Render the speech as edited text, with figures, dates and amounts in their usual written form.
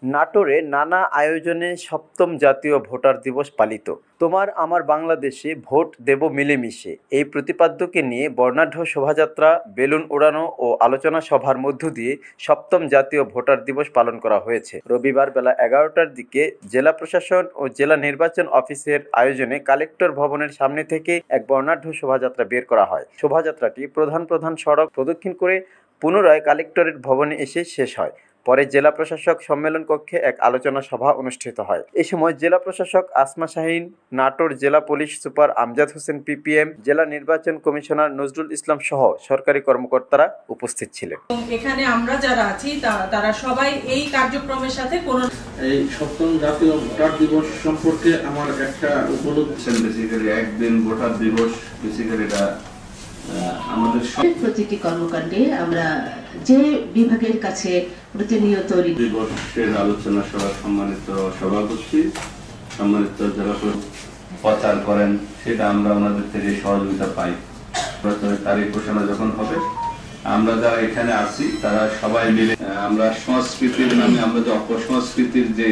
নাটোরে নানা আয়োজনে সপ্তম জাতীয় ভোটার দিবস পালিত। তোমার আমার বাংলাদেশে ভোট দেব মিলেমিশে এই প্রতিপাদ্যকে নিয়ে বর্ণাঢ্য শোভাযাত্রা, বেলুন ওড়ানো ও আলোচনা সভার মধ্য দিয়ে সপ্তম জাতীয় ভোটার দিবস পালন করা হয়েছে। রবিবার বেলা 11টার দিকে জেলা প্রশাসন ও জেলা নির্বাচন অফিসের আয়োজনে কালেক্টর ভবনের সামনে থেকে এক বর্ণাঢ্য শোভাযাত্রা বের করা হয়। শোভাযাত্রাটি প্রধান সড়ক প্রদক্ষিণ করে পুনরায় কালেক্টরেট ভবনে এসে শেষ হয়। পরে জেলা প্রশাসক সম্মেলন কক্ষে এক আলোচনা সভা অনুষ্ঠিত হয়। এ সময় জেলা প্রশাসক আসমা শাহীন, নাটোর জেলা police super Amjad Hossain PPM, জেলা নির্বাচন কমিশনার নজরুল ইসলাম সহ সরকারি কর্মকর্তারা উপস্থিত ছিলেন। এখানে আমরা যারা আছি তারা সবাই এই কার্যক্রমের সাথে এই সপ্তম জাতীয় ভোটার দিবস সম্পর্কে আমার একটা উপলব্ধি, বেসিক্যালি একদিন ভোটার দিবস বেসিক্যালি এটা আমাদের প্রতিটি কর্মকাণ্ডে আমরা যে বিভাগের কাছে প্রতিনিয়ত দিবসের আলোচনা সভা সম্মানিত সভাপতি, সম্মানিত জেলা প্রচার করেন, সেটা আমরা ওনাদের থেকে সহযোগিতা পাই। তারিখ ঘোষণা যখন হবে, আমরা যারা এখানে আছি তারা সবাই মিলে আমরা সংস্কৃতির নামে আমরা যে অপসংস্কৃতির যে